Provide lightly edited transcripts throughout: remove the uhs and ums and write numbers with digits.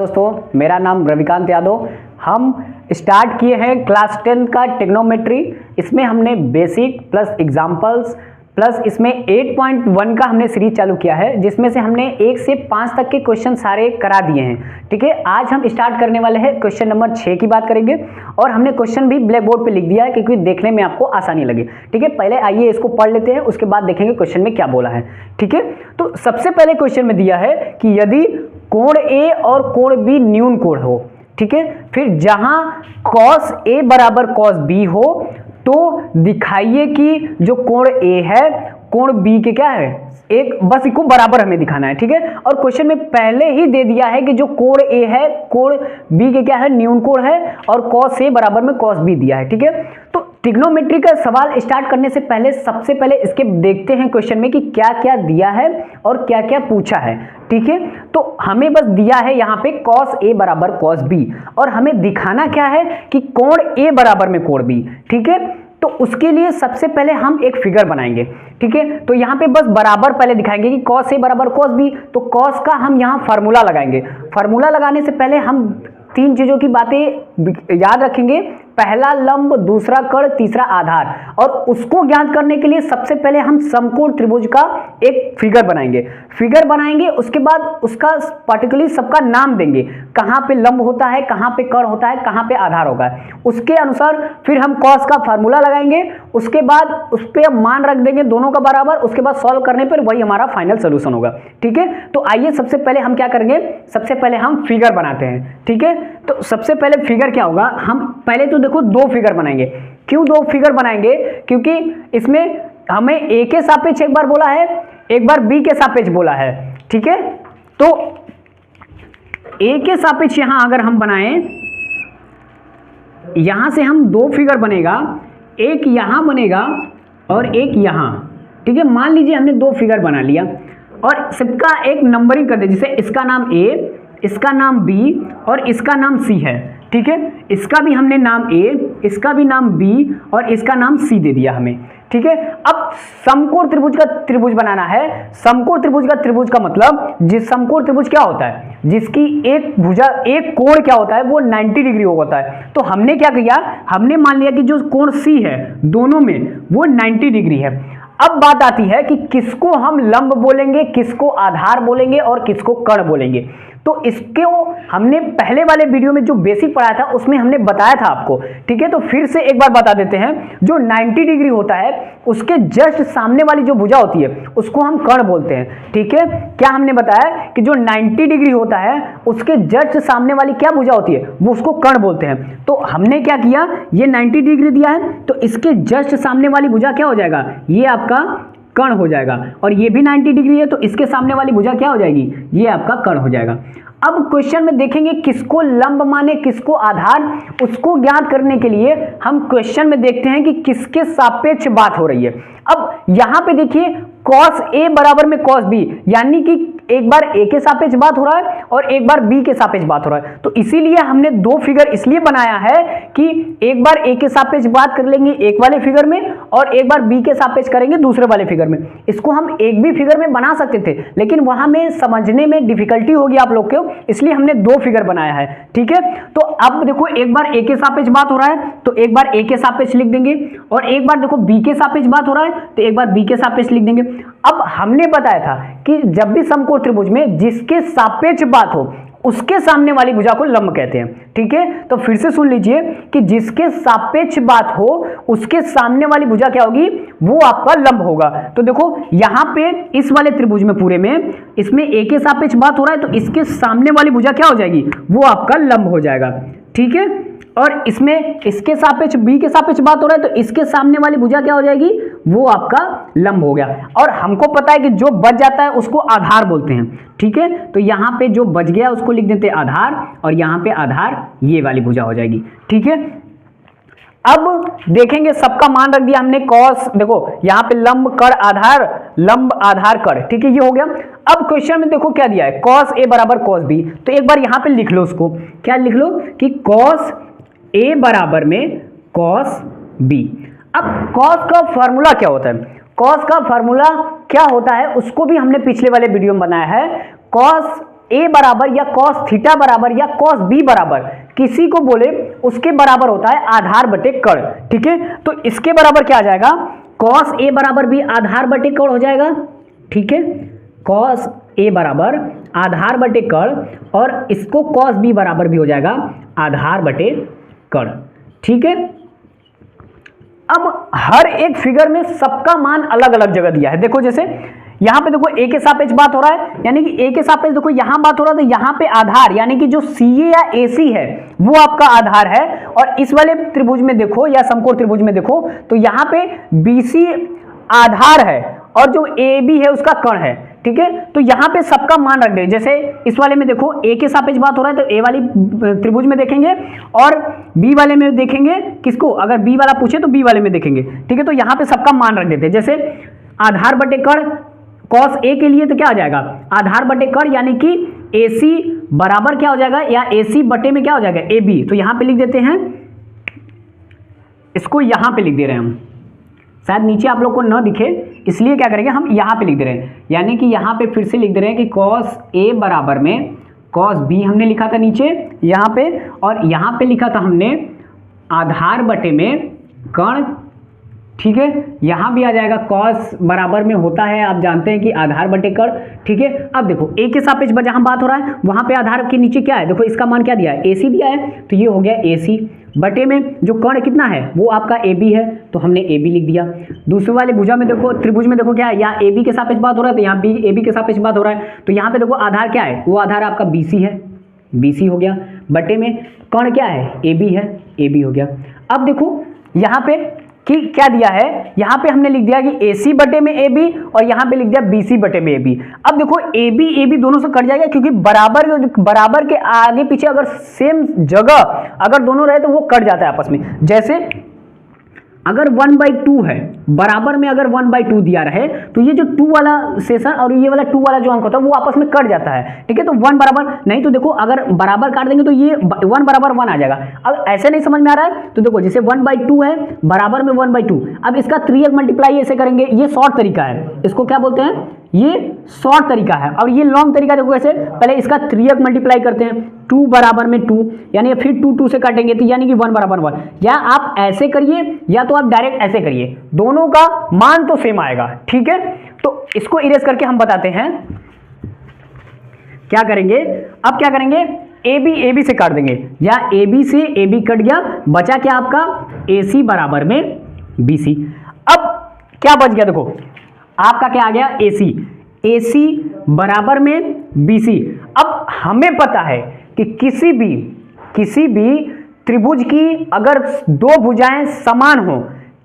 दोस्तों, मेरा नाम रविकांत यादव। हम स्टार्ट किए हैं क्लास 10 का टेक्नोमेट्री। इसमें हमने बेसिक प्लस एग्जाम्पल्स प्लस इसमें 8.1 का हमने सीरीज चालू किया है, जिसमें से हमने 1 से 5 तक के क्वेश्चन सारे करा दिए हैं। ठीक है, आज हम स्टार्ट करने वाले हैं क्वेश्चन नंबर 6 की बात करेंगे और हमने क्वेश्चन भी ब्लैक बोर्ड पे लिख दिया है क्योंकि देखने में आपको आसानी लगे। ठीक है, पहले आइए इसको पढ़ लेते हैं, उसके बाद देखेंगे क्वेश्चन में क्या बोला है। ठीक है, तो सबसे पहले क्वेश्चन में दिया है कि यदि कोण ए और कोण बी न्यून कोण हो, ठीक है, फिर जहां cos A बराबर cos B हो तो दिखाइए कि जो कोण A है कोण B के क्या है, एक बस इसको बराबर हमें दिखाना है। ठीक है, और क्वेश्चन में पहले ही दे दिया है कि जो कोण A है कोण B के क्या है, न्यून कोण है, और cos A बराबर में cos B दिया है। ठीक है, तो ट्रिग्नोमेट्री का सवाल स्टार्ट करने से पहले सबसे पहले इसके देखते हैं क्वेश्चन में कि क्या क्या दिया है और क्या क्या पूछा है। ठीक है, तो हमें बस दिया है यहाँ पे cos A बराबर cos B और हमें दिखाना क्या है कि कोण A बराबर में कोण B। ठीक है, तो उसके लिए सबसे पहले हम एक फिगर बनाएंगे। ठीक है, तो यहाँ पे बस बराबर पहले दिखाएंगे कि cos A बराबर cos B, तो cos का हम यहाँ फार्मूला लगाएंगे। फार्मूला लगाने से पहले हम 3 चीजों की बातें याद रखेंगे, पहला लंब, दूसरा कर्ण, तीसरा आधार, और उसको ज्ञात करने के लिए सबसे पहले हम समकोण त्रिभुज का एक फिगर बनाएंगे। उसके बाद उसका पर्टिकुलरली सबका नाम देंगे, कहाँ पे लंब होता है, कहाँ पे कर्ण होता है, कहाँ पे आधार होगा। उसके अनुसार फिर हम cos का फार्मूला लगाएंगे, उसके बाद उस पर मान रख देंगे दोनों का बराबर, उसके बाद सॉल्व करने पर वही हमारा फाइनल सोल्यूशन होगा। ठीक है, तो आइए सबसे पहले हम क्या करेंगे, सबसे पहले हम फिगर बनाते हैं। ठीक है, तो सबसे पहले फिगर क्या होगा, हम पहले तो देखो 2 फिगर बनाएंगे। क्यों 2 फिगर बनाएंगे, क्योंकि इसमें हमें A के सापेक्ष एक बार बोला है, एक बार B के सापेक्ष बोला है। ठीक है, तो A के सापेक्ष यहां अगर हम बनाएं, यहां से हम 2 फिगर बनेगा, एक यहां बनेगा और एक यहां। ठीक है, मान लीजिए हमने 2 फिगर बना लिया और सबका एक नंबरिंग कर दे, जैसे इसका नाम A, इसका नाम B और इसका नाम C है। ठीक है, इसका भी हमने नाम A, इसका भी नाम B और इसका नाम C दे दिया हमें। ठीक है, अब समकोण त्रिभुज का त्रिभुज बनाना है। समकोण त्रिभुज का त्रिभुज का मतलब, जिस समकोण त्रिभुज क्या होता है, जिसकी एक भुजा, एक कोण क्या होता है, वो 90 डिग्री होता है। तो हमने क्या किया, हमने मान लिया कि जो कोण C है दोनों में वो 90 डिग्री है। अब बात आती है कि किसको हम लंब बोलेंगे, किसको आधार बोलेंगे और किसको कर्ण बोलेंगे। तो इसको हमने पहले वाले वीडियो में जो बेसिक पढ़ाया था उसमें हमने बताया था आपको। ठीक है, तो फिर से एक बार बता देते हैं, जो 90 डिग्री होता है उसके जस्ट सामने वाली जो भुजा होती है उसको हम कर्ण बोलते हैं। ठीक है, क्या हमने बताया कि जो 90 डिग्री होता है उसके जस्ट सामने वाली क्या भुजा होती है, वो उसको कर्ण बोलते हैं। तो हमने क्या किया, ये 90 डिग्री दिया है तो इसके जस्ट सामने वाली भुजा क्या हो जाएगा, ये आपका कर्ण हो जाएगा, और ये भी 90 डिग्री है तो इसके सामने वाली भुजा क्या हो जाएगी, ये आपका कर्ण हो जाएगा। अब क्वेश्चन में देखेंगे किसको लंब माने किसको आधार, उसको ज्ञात करने के लिए हम क्वेश्चन में देखते हैं कि किसके सापेक्ष बात हो रही है। अब यहां पे देखिए cos A बराबर में cos B, यानी कि एक बार A के सापेक्ष बात हो रहा है और एक बार B के सापेक्ष बात हो रहा है। तो इसीलिए हमने 2 फिगर इसलिए बनाया है कि एक बार A के सापेक्ष बात कर लेंगे एक वाले फिगर में और एक बार B के सापेक्ष करेंगे दूसरे वाले फिगर में। इसको हम एक भी फिगर में बना सकते थे, लेकिन वहां में समझने में डिफिकल्टी होगी आप लोग को, इसलिए हमने 2 फिगर बनाया है। ठीक है, तो अब देखो एक बार A के सापेक्ष बात हो रहा है तो एक बार A के सापेक्ष लिख देंगे, और एक बार देखो B के सापेक्ष बात हो रहा है तो एक बार B के सापेक्ष लिख देंगे। अब हमने बताया था कि जब भी समकोण त्रिभुज में जिसके सापेक्ष बात हो उसके सामने वाली भुजा को लंब कहते हैं। ठीक है, तो फिर से सुन लीजिए कि जिसके सापेक्ष बात हो उसके सामने वाली भुजा क्या होगी, वो आपका लंब होगा। तो देखो यहां पे इस वाले त्रिभुज में पूरे में इसमें A के सापेक्ष बात हो रहा है तो इसके सामने वाली भुजा क्या हो जाएगी, वो आपका लंब हो जाएगा। ठीक है, और इसमें इसके सापेक्ष B के सापेक्ष बात हो रहा है तो इसके सामने वाली भुजा क्या हो जाएगी, वो आपका लंब हो गया। और हमको पता है कि जो बच जाता है उसको आधार बोलते हैं। ठीक है, तो यहाँ पे जो बच गया उसको लिख देते हैं आधार, और यहाँ पे आधार ये वाली भुजा हो जाएगी। ठीक है, अब देखेंगे सबका मान रख दिया हमने cos, देखो यहाँ पे लंब कर्ण आधार, लंब आधार कर्ण। ठीक है, ये हो गया। अब क्वेश्चन में देखो क्या दिया है, cos A बराबर cos B, तो एक बार यहाँ पे लिख लो उसको, क्या लिख लो कि cos A बराबर में cos B। अब cos का फॉर्मूला क्या होता है, cos का फॉर्मूला क्या होता है उसको भी हमने पिछले वाले वीडियो में बनाया है। cos ए बराबर या कॉस थीटा बराबर या कॉस बी बराबर किसी को बोले उसके बराबर होता है आधार बटे कर्ण, ठीक है। तो इसके बराबर क्या आ जाएगा, कॉस ए बराबर भी आधार बटे कर्ण हो जाएगा, ठीक है। कॉस ए बराबर आधार बटे कर्ण और इसको कॉस बी बराबर भी हो जाएगा आधार बटे कर्ण, ठीक है। अब हर एक फिगर में सबका मान अलग अलग जगह दिया है। देखो जैसे यहां पे देखो ए के सापेक्ष बात हो रहा है, यानी कि ए के सापेक्ष देखो यहां बात हो रहा है, तो यहां पे आधार यानी कि जो सीए या एसी है वो आपका आधार है। और इस वाले त्रिभुज में देखो या समकोण त्रिभुज में देखो तो यहां पे बीसी आधार है और जो ए बी है उसका कर्ण है, ठीक है। तो यहां पे सबका मान रख दे। जैसे इस वाले में देखो ए के सापेक्ष बात हो रहा है तो ए वाली त्रिभुज में देखेंगे और बी वाले में देखेंगे किसको, अगर बी वाला पूछे तो बी वाले में देखेंगे, ठीक है। तो यहां पे सबका मान रख देते हैं। जैसे आधार बटे कर्ण कॉस ए के लिए तो क्या हो जाएगा आधार बटे कर्ण, यानी कि AC बराबर क्या हो जाएगा या AC बटे में क्या हो जाएगा AB। तो यहां पे लिख देते हैं, इसको यहां पे लिख दे रहे हैं हम, शायद नीचे आप लोग को न दिखे इसलिए क्या करेंगे हम यहां पे लिख दे रहे हैं, यानी कि यहां पे फिर से लिख दे रहे हैं कि कॉस ए बराबर में कॉस बी हमने लिखा था नीचे यहां पे, और यहां पे लिखा था हमने आधार बटे में कर्ण, ठीक है। यहां भी आ जाएगा कॉस बराबर में होता है, आप जानते हैं कि आधार बटे कर्ण, ठीक है। अब देखो ए के सापेक्ष जहां बात हो रहा है वहां पे आधार के नीचे क्या है, देखो इसका मान क्या दिया है AC दिया है, तो ये हो गया AC बटे में जो कर्ण कितना है वो आपका AB है, तो हमने AB लिख दिया। दूसरे वाले भुजा में देखो त्रिभुज में देखो क्या है, यहाँ AB के सापेक्ष बात हो रहा है तो यहाँ AB के सापेक्ष बात हो रहा है, तो यहाँ पे देखो आधार क्या है, वो आधार आपका BC है, BC हो गया, बटे में कर्ण क्या है AB है, AB हो गया। अब देखो यहाँ पे कि क्या दिया है, यहाँ पे हमने लिख दिया कि AC बटे में AB और यहाँ पे लिख दिया BC बटे में AB। अब देखो AB दोनों से कट जाएगा क्योंकि बराबर के आगे पीछे अगर सेम जगह अगर दोनों रहे तो वो कट जाता है आपस में। जैसे अगर 1/2 है, बराबर में अगर 1/2 दिया रहे तो ये जो 2 वाला सेशन और ये वाला 2 वाला जो अंक होता है वो आपस में कट जाता है, ठीक है। तो 1 बराबर नहीं, तो देखो अगर बराबर काट देंगे तो ये 1 बराबर 1 आ जाएगा। अब ऐसे नहीं समझ में आ रहा है तो देखो जैसे 1/2 है बराबर में 1/2, अब इसका 3x मल्टीप्लाई ऐसे करेंगे, ये शॉर्ट तरीका है, इसको क्या बोलते हैं, ये शॉर्ट तरीका है। और ये लॉन्ग तरीका देखो कैसे, पहले इसका 3x मल्टीप्लाई करते हैं, 2 बराबर में 2 यानी फिर 2 से काटेंगे तो यानी कि 1 बराबर 1, या आप ऐसे करिए या तो आप डायरेक्ट ऐसे करिए, दोनों का मान तो सेम आएगा, ठीक है। तो इसको इरेज करके हम बताते हैं क्या करेंगे। अब क्या करेंगे, AB से काट देंगे, या AB से AB कट गया, बचा क्या आपका AC बराबर में BC। अब क्या बच गया, देखो आपका क्या आ गया AC बराबर में BC। अब हमें पता है कि किसी भी त्रिभुज की अगर दो भुजाएं समान हो,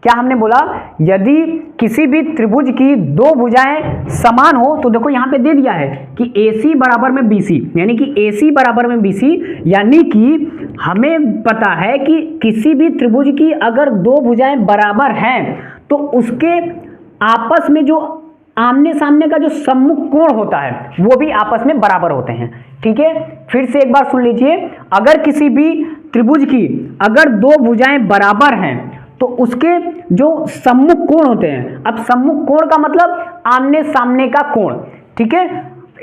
क्या हमने बोला, यदि किसी भी त्रिभुज की दो भुजाएं समान हो तो देखो यहां पे दे दिया है कि AC बराबर में BC, यानी कि AC बराबर में BC, यानी कि हमें पता है कि किसी भी त्रिभुज की अगर दो भुजाएं बराबर हैं तो उसके आपस में जो आमने सामने का जो सम्मुख कोण होता है वो भी आपस में बराबर होते हैं, ठीक है। फिर से एक बार सुन लीजिए, अगर किसी भी त्रिभुज की अगर दो भुजाएं बराबर हैं तो उसके जो सम्मुख कोण होते हैं, अब सम्मुख कोण का मतलब आमने सामने का कोण, ठीक है।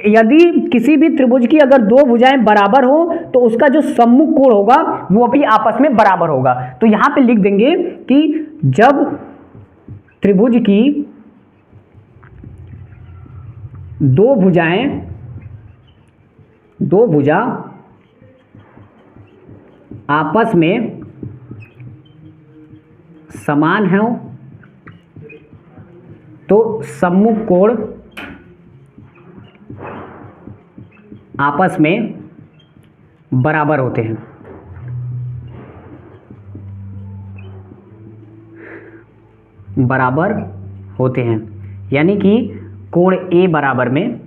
यदि किसी भी त्रिभुज की अगर दो भुजाएं बराबर हो तो उसका जो सम्मुख कोण होगा वो भी आपस में बराबर होगा। तो यहां पे लिख देंगे कि जब त्रिभुज की दो भुजा आपस में समान है तो सम्मुख कोण आपस में बराबर होते हैं। बराबर होते हैं यानी कि कोण A बराबर में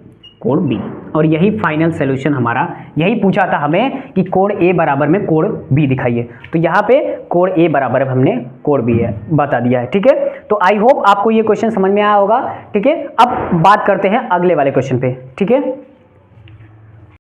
कोण B, और यही फाइनल सॉल्यूशन हमारा, यही पूछा था हमें कि कोण A बराबर में कोण B दिखाइए, तो यहाँ पे कोण A बराबर हमने कोण B है बता दिया है, ठीक है। तो आई होप आपको ये क्वेश्चन समझ में आया होगा, ठीक है। अब बात करते हैं अगले वाले क्वेश्चन पे, ठीक है।